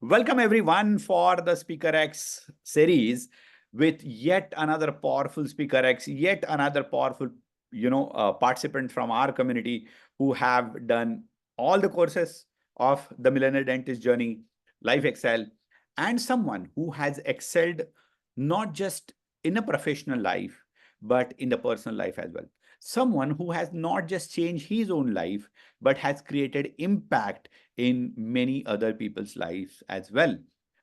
Welcome everyone for the Speaker X series with yet another powerful Speaker X, yet another powerful, participant from our community who have done all the courses of the Millionaire Dentist Journey, Life Excel, and someone who has excelled not just in a professional life, but in the personal life as well. Someone who has not just changed his own life, but has created impact in many other people's lives as well,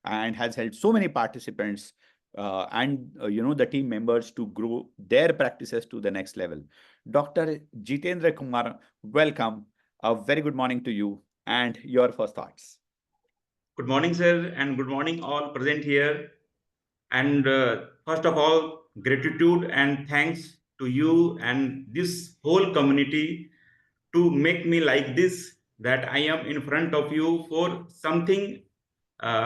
and has helped so many participants and the team members to grow their practices to the next level. Dr. Jitendra Kumar, welcome. A very good morning to you and your first thoughts. Good morning, sir, and good morning, all present here. And first of all, gratitude and thanks to you and this whole community to make me like this, that I am in front of you for something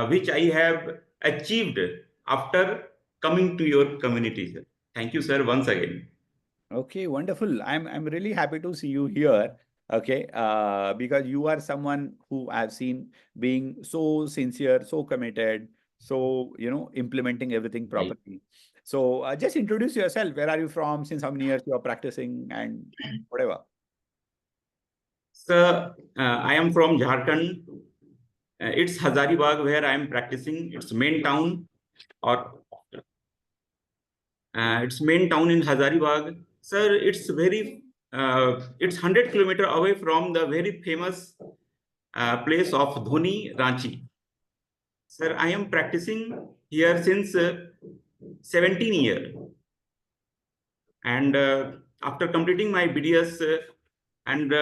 which I have achieved after coming to your community, sir. Thank you, sir, once again. Okay, wonderful. I'm really happy to see you here. Okay, because you are someone who I've seen being so sincere, so committed, so implementing everything properly. So just introduce yourself. Where are you from? Since how many years you are practicing and whatever. Sir, I am from Jharkhand. It's Hazaribagh where I am practicing. Its main town, or its main town in Hazaribagh. Sir, it's 100 kilometers away from the very famous place of Dhoni, Ranchi. Sir, I am practicing here since 17 years. And after completing my BDS and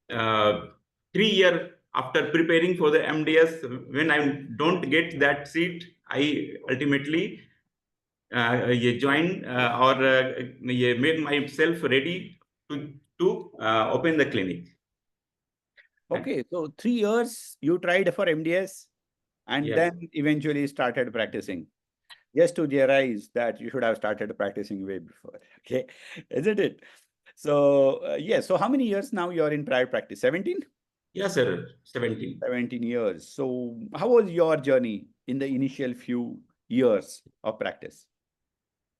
3 years after preparing for the MDS, when I don't get that seat, I ultimately join or make myself ready to open the clinic. Okay, so 3 years you tried for MDS and Yes. then eventually started practicing. Just to realize that you should have started practicing way before. Okay, isn't it? So, yes. So, how many years now you're in private practice? 17? Yes, sir. 17. 17 years. So, how was your journey in the initial few years of practice?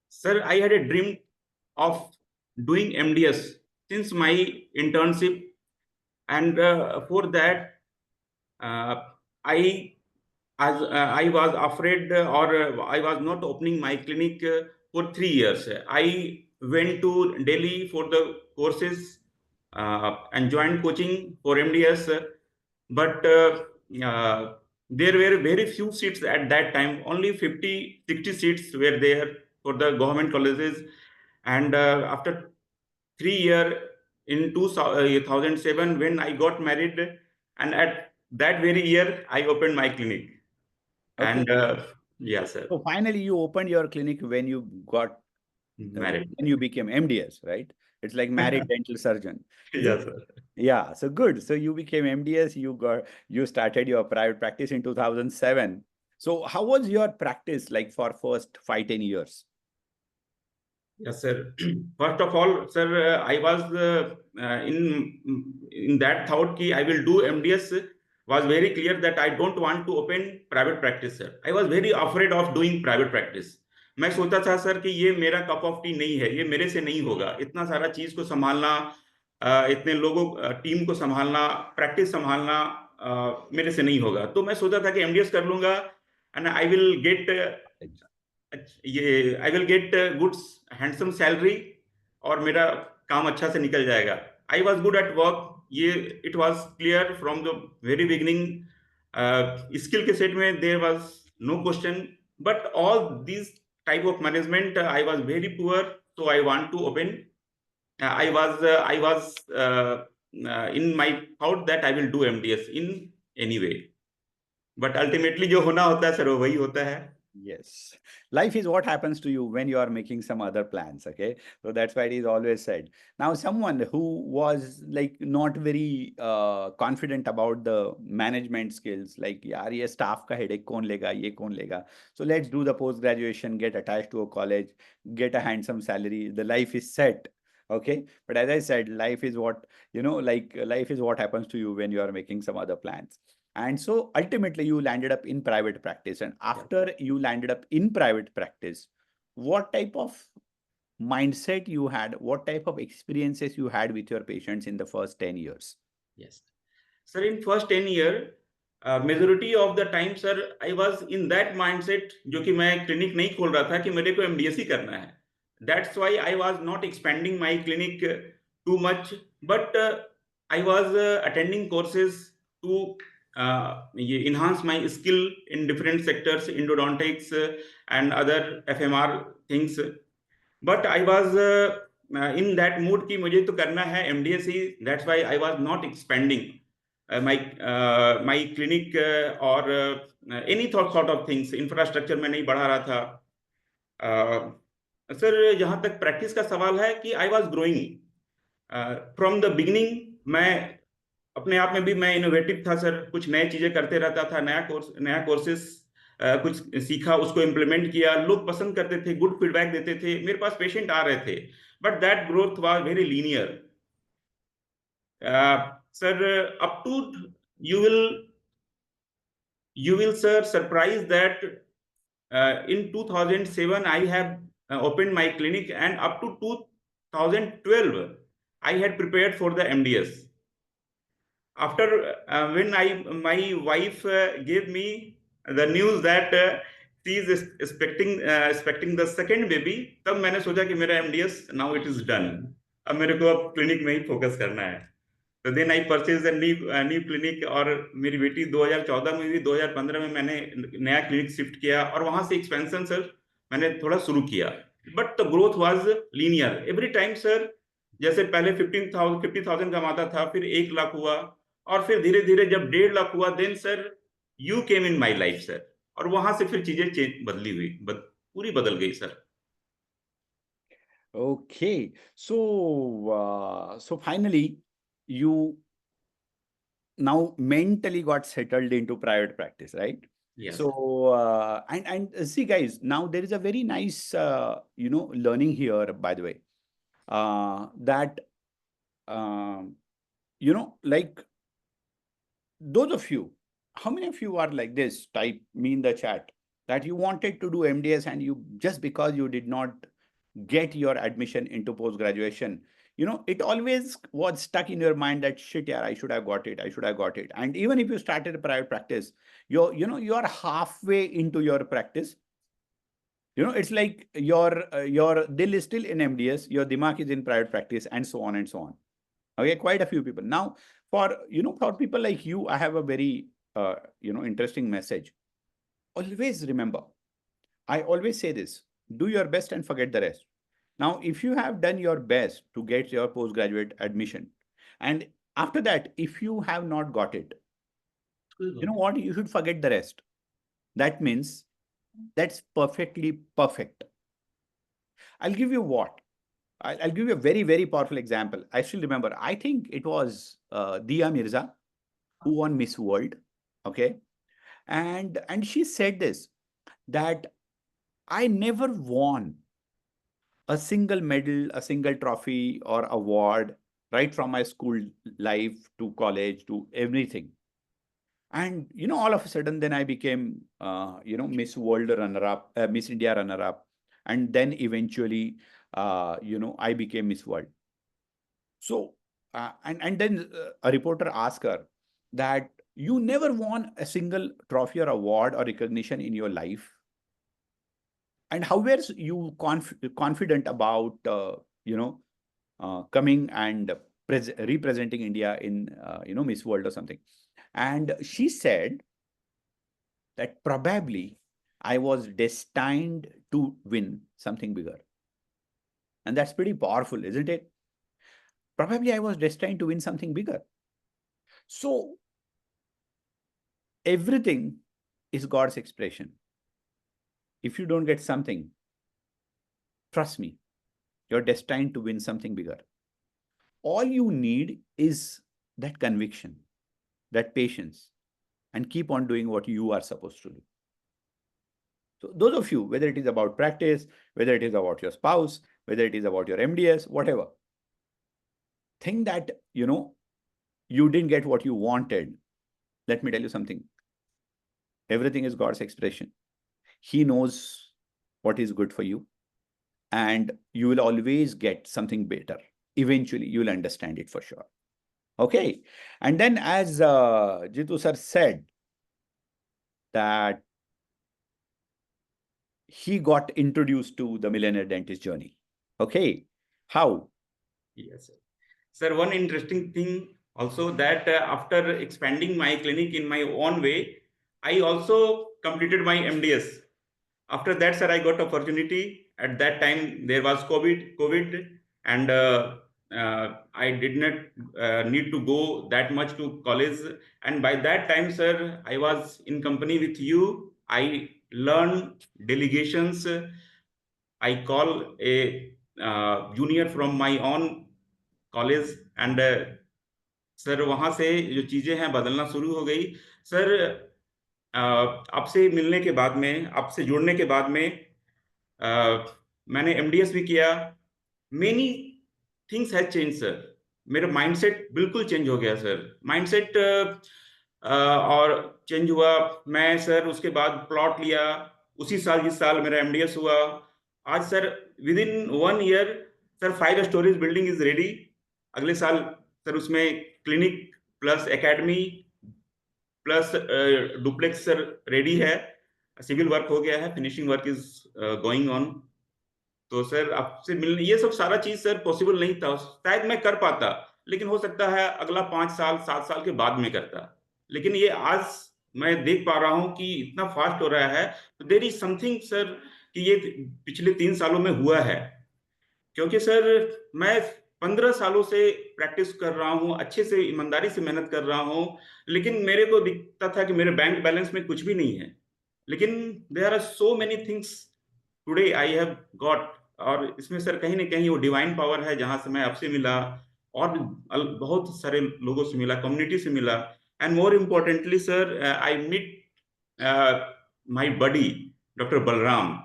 Sir, I had a dream of doing MDS since my internship, and for that, uh, I I was afraid or I was not opening my clinic for 3 years. I went to Delhi for the courses and joined coaching for MDS, but there were very few seats at that time. Only 50, 60 seats were there for the government colleges. And after 3 years in 2007, when I got married, and at that very year, I opened my clinic. Okay. And yes, sir, So, finally, you opened your clinic when you got, married. when you became MDS, right? It's like married dental surgeon, is it? Yes, sir. Yeah. So, good. So, you became MDS, you started your private practice in 2007. So, how was your practice like for first 5, 10 years? Yes, sir. First of all, sir, I was in that thought कि I will do MDS. Was very clear that I don't want to open private practice, sir. I was very afraid of doing private practice. मैं सोचा था sir कि ये मेरा cup of T नहीं है, ये मेरे से नहीं होगा, इतना सारा चीज को संभालना, इतने लोगों टीम को संभालना, प्रैक्टिस संभालना मेरे से नहीं होगा. तो मैं सोचा था कि एमडीएस कर लूंगा एंड आई विल गेट ये I will get good handsome salary और मेरा काम अच्छा से निकल जाएगा. I was good at work. ये it was clear from the very beginning. Skill के सेट में there was no question, but all this type of management I was very poor, so I want to open. I was in my thought that I will do MDS in any way, but ultimately जो होना होता है sir वो वही होता है. Yes. Life is what happens to you when you are making some other plans. Okay. So that's why it is always said. Now, someone who was like not very confident about the management skills, like, yaar, ye staff ka headache kaun lega, ye kaun lega. So let's do the post graduation, get attached to a college, get a handsome salary. The life is set. Okay. But as I said, life is what, life is what happens to you when you are making some other plans. And so ultimately you landed up in private practice. And after you landed up in private practice, what type of mindset you had, what type of experiences you had with your patients in the first 10 years? Yes. Sir, in first 10 year, majority of the time, sir, I was in that mindset जो कि मैं clinic नहीं खोल रहा था कि मेरे को MDS ही करना है. That's why I was not expanding my clinic too much, but I was attending courses to enhance my skill in different sectors, endodontics and other FMR things. But I was in that mood कि मुझे तो करना है MDS he. That's why I was not expanding my clinic or any sort of things. Infrastructure में नहीं बढ़ा रहा था. सर, जहाँ तक प्रैक्टिस का सवाल है कि I was growing from the beginning. मैं अपने आप में भी मैं इनोवेटिव था सर. कुछ नए चीजें करते रहता था, नया कोर्सेस कुछ सीखा, उसको इम्प्लीमेंट किया. लोग पसंद करते थे, गुड फीडबैक देते थे, मेरे पास पेशेंट आ रहे थे. But that growth was very linear. Sir, up to you will sir surprise that in 2007 I have opened my clinic, and up to 2012 I had prepared for the MDS. After when my wife gave me the news that she is expecting the second baby, तब मैंने सोचा कि मेरा MDS now it is done. अब मेरे को अब clinic में ही फोकस करना है. तो then I purchase new clinic. और मेरी बेटी 2014 में हुई, 2015 में मैंने नया क्लिनिक शिफ्ट किया और वहां से एक्सपेंशन सर मैंने थोड़ा शुरू किया. But the growth was linear every time sir. जैसे पहले 50,000 कमाता था, फिर 1 लाख हुआ, और फिर धीरे धीरे जब 1.5 लाख हुआ, then sir you came in my life sir. और वहां से फिर चीजें बदली हुई, पूरी बदल गई sir. Okay, so finally you now mentally got settled into private practice, right? Yes. So and see guys, now there is a very nice learning here, by the way, that like those of you, how many of you are like this? Type me in the chat that you wanted to do MDS and you, just because you did not get your admission into post graduation, it always was stuck in your mind that shit, yeah, I should have got it. And even if you started a private practice, you are halfway into your practice. It's like your dil is still in MDS, your dimag is in private practice, and so on and so on. Okay, quite a few people. Now, for people like you, I have a very interesting message. Always remember, I always say this: do your best and forget the rest. Now, if you have done your best to get your postgraduate admission, and after that, if you have not got it, you know what? You should forget the rest. That means that's perfectly perfect. I'll give you what? I'll give you a very, very powerful example. I still remember, I think it was Dia Mirza who won Miss World. Okay. And she said this, that I never won a single medal, a single trophy or award, right from my school life to college to everything. And, all of a sudden, then I became, Miss World runner-up, Miss India runner-up. And then eventually, I became Miss World. So, and then a reporter asked her that you never won a single trophy or award or recognition in your life. And how were you confident about, coming and representing India in, Miss World or something? And she said that probably I was destined to win something bigger. And that's pretty powerful, isn't it? Probably I was destined to win something bigger. So everything is God's expression. If you don't get something, trust me, you're destined to win something bigger. All you need is that conviction, that patience, and keep on doing what you are supposed to do. So those of you, whether it is about practice, whether it is about your spouse, whether it is about your MDS, whatever, think that, you didn't get what you wanted. let me tell you something. Everything is God's expression. He knows what is good for you, and you will always get something better. Eventually, you will understand it for sure. Okay. And then, as Jitu sir said, that he got introduced to the millionaire dentist journey. Okay. How? Yes, sir. Sir, one interesting thing also that after expanding my clinic in my own way, I also completed my MDS. After that, sir, I got opportunity. At that time, there was COVID, and I did not need to go that much to college. And by that time, sir, I was in company with you. I learned delegations. I call a junior from my own college and sir वहां से जो चीजें हैं बदलना शुरू हो गई sir. आपसे मिलने के बाद में, आपसे जुड़ने के बाद में मैंने एमडीएस भी किया। Many things has change sir. मेरा माइंडसेट बिल्कुल चेंज हो गया सर। माइंडसेट और चेंज हुआ। मैं सर उसके बाद प्लॉट लिया उसी साल जिस साल मेरा एमडीएस हुआ। आज sir with in 1 year sir 5 stories building is ready. अगले साल सर उसमें clinic plus academy plus duplex sir ready है। सिविल वर्क हो गया है, finishing work is going on. तो सर आपसे मिलने ये सब सारा चीज सर पॉसिबल नहीं था। शायद मैं कर पाता, लेकिन हो सकता है अगला 5 साल 7 साल के बाद में करता। लेकिन ये आज मैं देख पा रहा हूं कि इतना फास्ट हो रहा है। तो देयर इज समथिंग सर कि ये पिछले 3 सालों में हुआ है। क्योंकि सर मैं 15 सालों से प्रैक्टिस कर रहा हूँ, अच्छे से ईमानदारी से मेहनत कर रहा हूँ, लेकिन मेरे को दिखता था कि मेरे बैंक बैलेंस में कुछ भी नहीं है। लेकिन there are so many things today I have got. और इसमें सर कहीं न कहीं वो डिवाइन पावर है जहाँ से मैं आपसे मिला और भी बहुत सारे लोगों से मिला, कम्युनिटी से मिला। And more importantly sir I meet my buddy doctor Balram.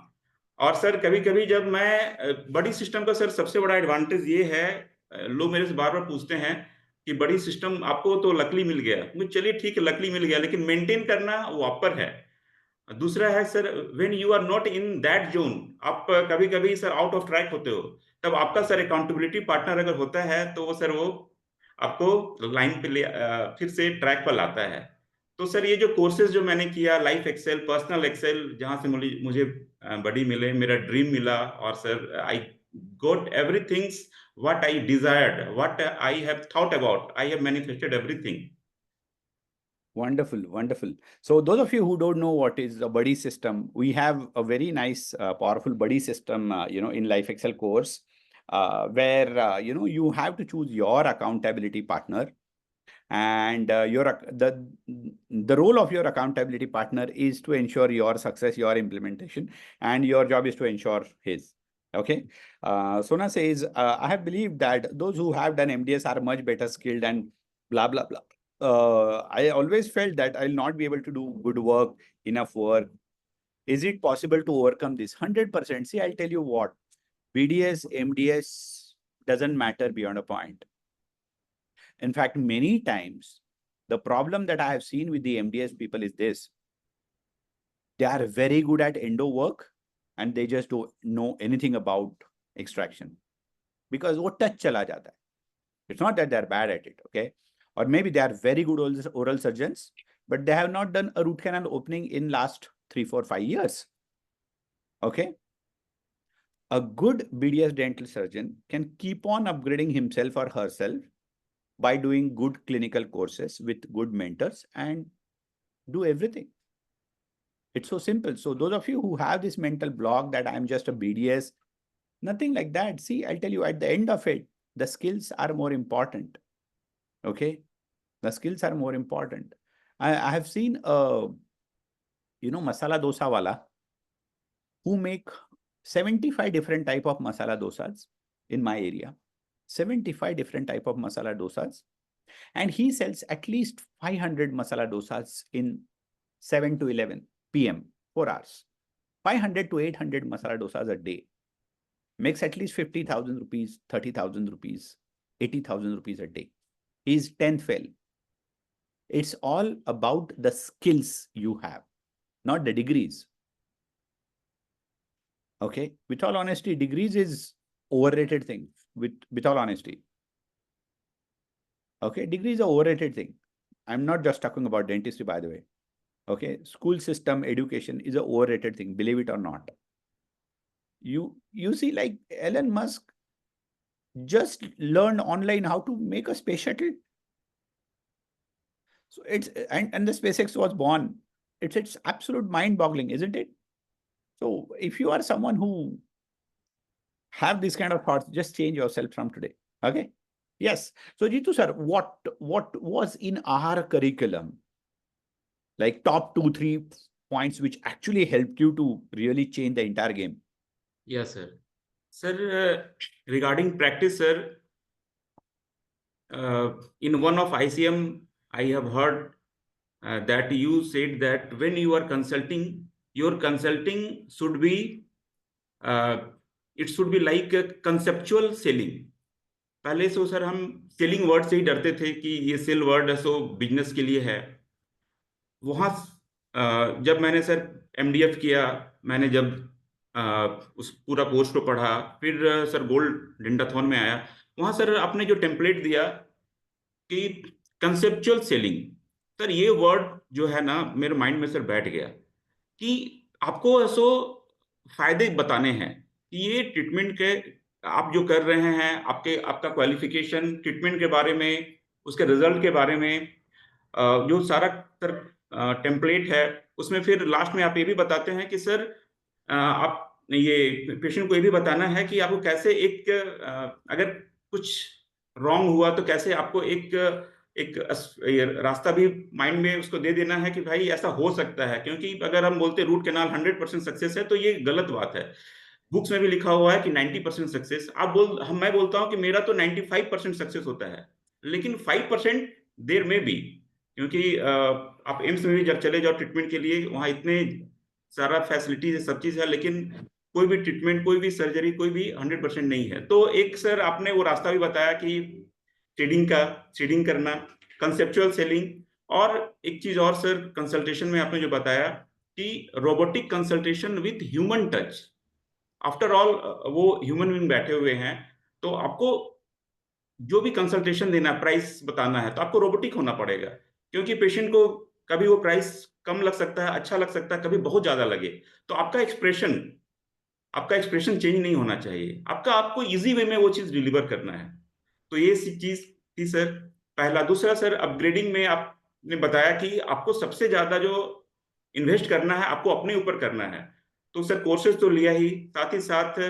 और सर कभी-कभी जब मैं बड़ी सिस्टम का सर सबसे बड़ा एडवांटेज ये है, लोग मेरे से बार-बार पूछते हैं कि बड़ी सिस्टम आपको तो लकीली मिल गया। मैं चलिए ठीक है लकीली मिल गया, लेकिन मेंटेन करना वो आप पर है। दूसरा है sir when you are not in that zone, आप कभी-कभी सर आउट ऑफ ट्रैक होते हो, तब आपका सर अकाउंटेबिलिटी पार्टनर अगर होता है तो वो सर वो आपको लाइन पे फिर से ट्रैक पर लाता है। तो सर ये जो कोर्सेज जो मैंने किया लाइफ एक्सेल, पर्सनल एक्सेल, जहाँ से मुझे बडी मिले, मेरा ड्रीम मिला और sir I got everything's what I desired, what I have thought about, I have manifested everything. Wonderful, wonderful. So those of you who don't know what is a buddy system, we have a very nice, powerful buddy system, in Life Excel course, where you have to choose your accountability partner, and the role of your accountability partner is to ensure your success, your implementation, and your job is to ensure his. Okay. Sona says, I have believed that those who have done MDS are much better skilled and blah blah blah. I always felt that I'll not be able to do good work, enough work. Is it possible to overcome this? 100%. See, I'll tell you what, BDS, MDS doesn't matter beyond a point. In fact, many times, the problem that I have seen with the MDS people is this. They are very good at endo work and they just don't know anything about extraction. Because what touch chala jata hai. It's not that they're bad at it, okay? Or maybe they are very good oral surgeons, but they have not done a root canal opening in last 3, 4, 5 years. Okay? A good BDS dental surgeon can keep on upgrading himself or herself by doing good clinical courses with good mentors and do everything. It's so simple. So those of you who have this mental block that I'm just a BDS, nothing like that. See, I'll tell you at the end of it, the skills are more important. Okay? The skills are more important. I have seen masala dosa wala who make 75 different type of masala dosas in my area. 75 different type of masala dosas. And he sells at least 500 masala dosas in 7 to 11 PM, 4 hours. 500 to 800 masala dosas a day. Makes at least 50,000 rupees, 30,000 rupees, 80,000 rupees a day. He's 10th fail. It's all about the skills you have, not the degrees. Okay, with all honesty, degrees is overrated thing. With all honesty, okay, degrees are overrated thing. I'm not just talking about dentistry, by the way. Okay, school system education is a overrated thing, believe it or not. You see, like Elon Musk just learned online how to make a space shuttle. So it's and the SpaceX was born. It's absolute mind-boggling, isn't it? So if you are someone who have this kind of thoughts, just change yourself from today. Okay. Yes. So Jitu sir, what was in our curriculum, like top 2, 3 points which actually helped you to really change the entire game? Yes, sir. Sir, regarding practice, sir, in one of ICM, I have heard that you said that when you are consulting, your consulting should be, it should be like a conceptual selling. पहले से sir हम selling word से ही डरते थे कि ये cell word है सो business के लिए है। वहाँ जब मैंने सर एमडीएफ किया, मैंने जब उस पूरा कोर्स को पढ़ा, फिर सर गोल्ड डेंडाथॉन में आया, वहाँ सर आपने जो टेम्पलेट दिया कि कंसेप्चुअल सेलिंग, सर ये वर्ड जो है ना मेरे माइंड में सर बैठ गया कि आपको ऐसो फायदे बताने हैं कि ये ट्रीटमेंट के आप जो कर रहे हैं, आपका क्वालिफिकेशन ट्रीटमेंट के बारे में, उसके रिजल्ट के बारे में, जो सारा सर टेम्पलेट है, उसमें फिर लास्ट में आप ये भी बताते हैं कि सर आप ये पेशेंट को ये भी बताना है कि आपको कैसे एक अगर कुछ रॉन्ग हुआ तो कैसे आपको ये रास्ता भी माइंड में उसको दे देना है कि भाई ऐसा हो सकता है, क्योंकि अगर हम बोलते रूट कैनाल 100% सक्सेस है तो ये गलत बात है। बुक्स में भी लिखा हुआ है कि 90% सक्सेस, मैं बोलता हूं कि मेरा तो 95% सक्सेस होता है, लेकिन 5% देर में भी, क्योंकि आप एम्स में भी जब चले जाओ ट्रीटमेंट के लिए, वहां इतने सारा फैसिलिटीज है, सब चीज है, लेकिन कोई भी ट्रीटमेंट, कोई भी सर्जरी, कोई भी 100% नहीं है। तो एक सर आपने वो रास्ता भी बताया कि ट्रेडिंग करना, कंसेप्चुअल सेलिंग, और एक चीज और सर कंसल्टेशन में आपने जो बताया कि robotic consultation with human touch. After all वो ह्यूमन बीइंग बैठे हुए हैं, तो आपको जो भी कंसल्टेशन देना, प्राइस बताना है, तो आपको रोबोटिक होना पड़ेगा, क्योंकि पेशेंट को कभी वो प्राइस कम लग सकता है, अच्छा लग सकता है, कभी बहुत ज्यादा लगे, तो आपका एक्सप्रेशन चेंज नहीं होना चाहिए, आपको इजी वे में वो चीज डिलीवर करना है। तो ये चीज थी सर पहला। दूसरा सर, अपग्रेडिंग में आपने बताया कि आपको सबसे ज्यादा जो इन्वेस्ट करना है आपको अपने ऊपर करना है। तो सर कोर्सेज तो लिया ही, साथ ही साथ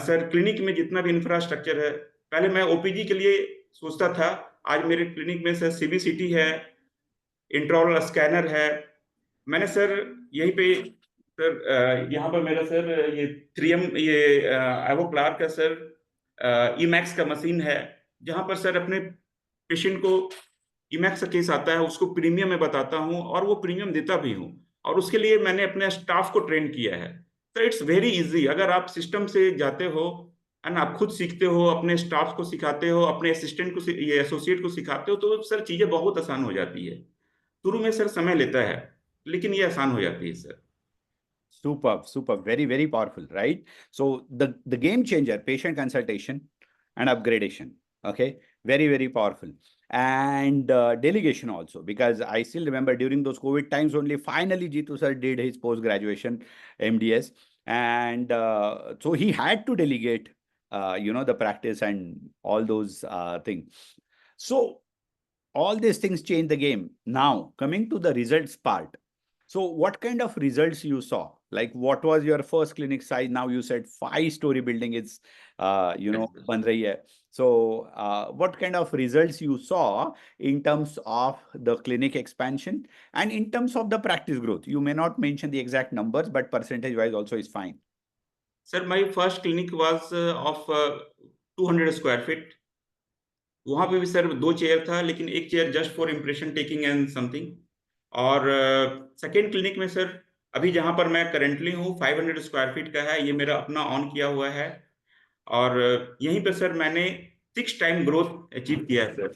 सर क्लिनिक में जितना भी इंफ्रास्ट्रक्चर है, पहले मैं ओपीजी के लिए सोचता था, आज मेरे क्लिनिक में सर सीबीसीटी है, इंट्राओरल स्कैनर है। मैंने सर यहीं पे सर यहाँ पर मेरा सर ये 3M ये एवो क्लार्क का सर ईमैक्स का मशीन है, जहाँ पर सर अपने पेशेंट को ईमैक्स का केस आता है उसको प्रीमियम में बताता हूँ, और वो प्रीमियम देता भी हूँ, और उसके लिए मैंने अपने स्टाफ को ट्रेन किया है। तो इट्स वेरी इजी, अगर आप सिस्टम से जाते हो एंड आप खुद सीखते हो, अपने स्टाफ को सिखाते हो, अपने असिस्टेंट को ये एसोसिएट को सिखाते हो, तो सर चीजें बहुत आसान हो जाती है। शुरू में सर समय लेता है, लेकिन ये आसान हो जाती है sir. Super, very, very powerful, right? So the game changer, patient consultation and upgradation. Okay, very, very powerful. And delegation also, because I still remember during those COVID times only, finally Jitu sir did his post-graduation MDS. And so he had to delegate, the practice and all those things. So all these things change the game. Now, coming to the results part. So what kind of results you saw? Like what was your first clinic size? Now you said 5-story building is, ban rahi hai. So what kind of results you saw in terms of the clinic expansion and in terms of the practice growth? You may not mention the exact numbers, but percentage wise also is fine. Sir, my first clinic was of 200 square feet. वहां पे भी sir 2 chair था, लेकिन एक chair just for impression taking and something. और second clinic में sir अभी जहां पर मैं करेंटली हूँ 500 स्क्वायर फीट का है, ये मेरा अपना ऑन किया हुआ है, और यहीं पे सर मैंने 6 टाइम ग्रोथ अचीव किया है sir.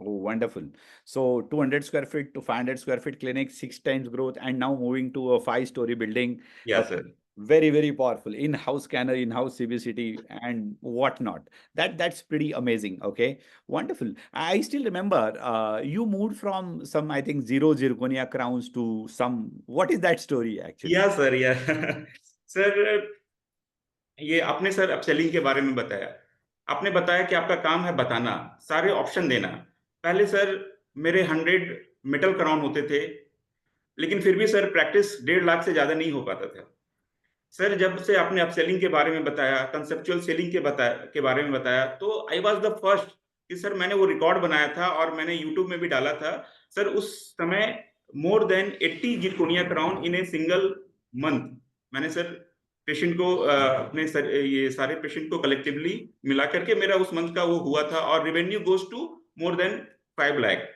Oh, wonderful. So 200 square feet to 500 square feet clinic, 6 times growth, and now moving to a 5-story building. Yes, sir. Very, very powerful. In-house scanner, in-house CBCT, and whatnot. That's pretty amazing. Okay, wonderful. I still remember you moved from some, I think, zero zirconia crowns to some. What is that story actually? या sir या sir ये आपने sir upselling के बारे में बताया। आपने बताया कि आपका काम है बताना, सारे ऑप्शन देना। पहले सर मेरे 100 मेटल क्राउन होते थे, लेकिन फिर भी सर प्रैक्टिस 1.5 लाख से ज़्यादा नहीं हो पाता था। सर जब से आपने अपसेलिंग के बारे में बताया, कंसेप्चुअल सेलिंग के बारे में बताया, तो आई वाज़ द फर्स्ट कि सर मैंने वो रिकॉर्ड बनाया था और मैंने यूट्यूब में भी डाला था। सर उस समय more than 80 zirconia crown in a single month मैंने सर पेशेंट को अपने सर ये सारे पेशेंट को कलेक्टिवली मिला करके मेरा उस मंथ का वो हुआ था और revenue goes to more than 5 lakh.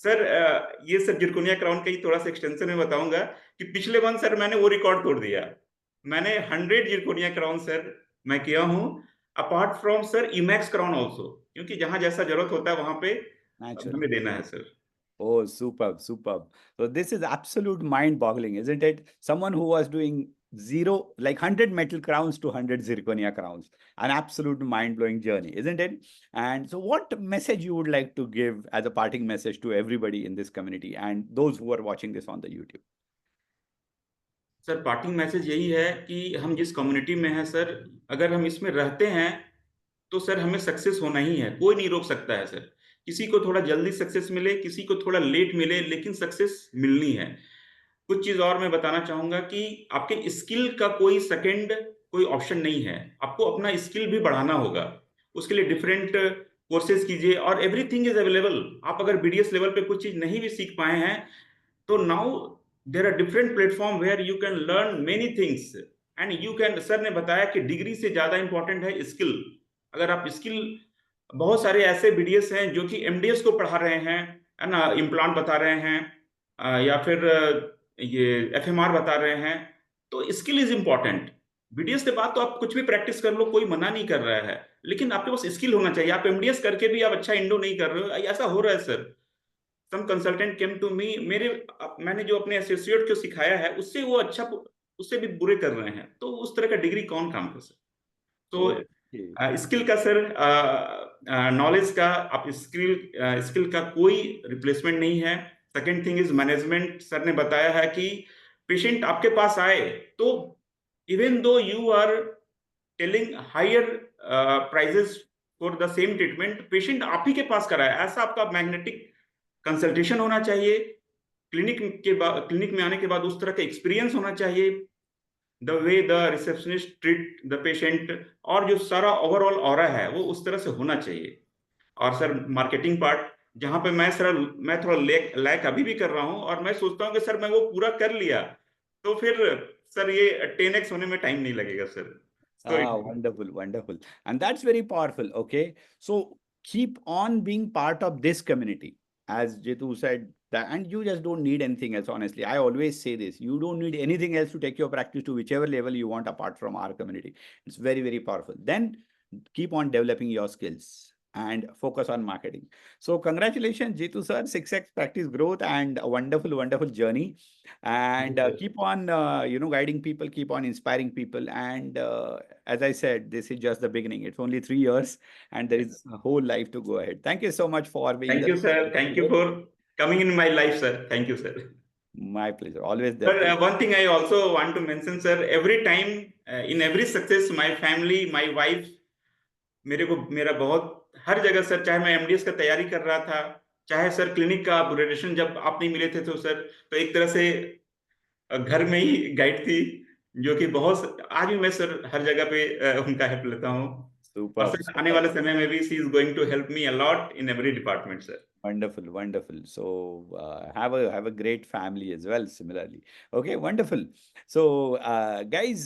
Sir ये सर जिरकोनिया क्राउन का ही थोड़ा-सा एक्सटेंशन में बताऊँगा कि पिछले मंथ सर मैंने वो रिकॉर्ड तोड़ दिया। मैंने 100 जिरकोनिया क्राउन सर मैं किया हूँ, apart from sir IMAX crown also क्योंकि जहाँ जैसा ज़रूरत होता है वहाँ पे Naturally. हमें देना है sir. Oh, superb, superb. So this is absolute mind-boggling, isn't it? Someone who was doing zero, like 100 metal crowns to 100 zirconia crowns, an absolute mind-blowing journey, isn't it? And so what message you would like to give as a parting message to everybody in this community and those who are watching this on the YouTube? Sir parting message यही है कि हम जिस community में हैं sir, अगर हम इसमें रहते हैं, तो सर हमें सक्सेस होना ही है, कोई नहीं रोक सकता है सर। किसी को थोड़ा जल्दी सक्सेस मिले, किसी को थोड़ा लेट मिले, लेकिन सक्सेस मिलनी है। कुछ चीज़ और मैं बताना चाहूँगा कि आपके स्किल का कोई सेकंड कोई ऑप्शन नहीं है। आपको अपना स्किल भी बढ़ाना होगा। उसके लिए डिफरेंट कोर्सेज़ कीजिए और एवरीथिंग इज़ अवेलेबल। आप अगर बीडीएस लेवल पे कुछ चीज़ नहीं भी सीख पाए हैं, तो now there are different platform where you can learn many things and you can sir ने बताया कि डिग्री से ज़्यादा इम्पोर्टेंट है स्किल। अगर आप स्किल बहुत सारे ऐसे बीडीएस हैं जो कि एमडीएस को पढ़ा रहे हैं, है ना? इम्प्लांट बता रहे हैं या फिर ये एफएमआर बता रहे हैं, तो स्किल इज़ इम्पोर्टेंट। बीडीएस के बाद तो आप कुछ भी प्रैक्टिस कर लो, कोई मना नहीं कर रहा है, लेकिन आपके पास स्किल होना चाहिए। आप एमडीएस करके भी आप अच्छा इंडो नहीं कर रहे हो, ऐसा हो रहा है sir. Some consultant came to me मैंने जो अपने एसोसिएट को सिखाया है, उससे वो अच्छा उससे भी बुरे कर रहे हैं, तो उस तरह का डिग्री कौन काम कर सकता है? Okay. तो स्किल का सर नॉलेज का आप स्किल का कोई रिप्लेसमेंट नहीं है। Second thing is management. Sir ने बताया है कि पेशेंट आपके पास आए तो even though you are telling higher prices for the same treatment, patient आप ही के पास कराए, ऐसा आपका मैग्नेटिक कंसल्टेशन होना चाहिए। क्लिनिक में आने के बाद उस तरह का एक्सपीरियंस होना चाहिए, the way the receptionist treat the patient, और जो सारा ओवरऑल ऑरा है वो उस तरह से होना चाहिए। और सर मार्केटिंग पार्ट जहाँ पे मैं थोड़ा लैक अभी भी कर रहा हूँ और मैं सोचता हूँ कि सर मैं वो पूरा कर लिया तो फिर सर ये 10x होने में टाइम नहीं लगेगा सर। तो Wonderful, wonderful. And that's very powerful. Okay. So keep on being part of this community. As Jitu said, that, and you just don't need anything else, honestly. I always say this. You don't need anything else to take your practice to whichever level you want apart from our community. It's very, very powerful. Then keep on developing your skills and focus on marketing. So congratulations, Jitu sir, 6x practice growth and a wonderful, wonderful journey. And keep on, guiding people, keep on inspiring people. And as I said, this is just the beginning. It's only 3 years and there is a whole life to go ahead. Thank you so much for being thank the... you sir, thank you for coming in my life sir, thank you sir. My pleasure. Always there. Sir, one thing I also want to mention, sir, every time, in every success, my family, my wife, मेरा बहुत हर जगह sir, चाहे मैं MDS का तैयारी कर रहा था, चाहे सर क्लिनिक का अपग्रेडेशन जब आप नहीं मिले थे तो सर, तो एक तरह से घर में ही गाइड थी, जो कि बहुत आज भी मैं सर हर जगह पे उनका हेल्प लेता हूँ। और Superb. सर आने वाले समय में भी she is going to help me a lot in every department sir. Wonderful, wonderful. So have a great family as well. Similarly, okay, wonderful. So guys,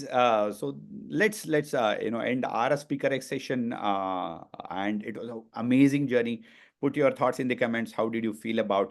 so let's end our speaker X session. And it was an amazing journey. Put your thoughts in the comments. How did you feel about it?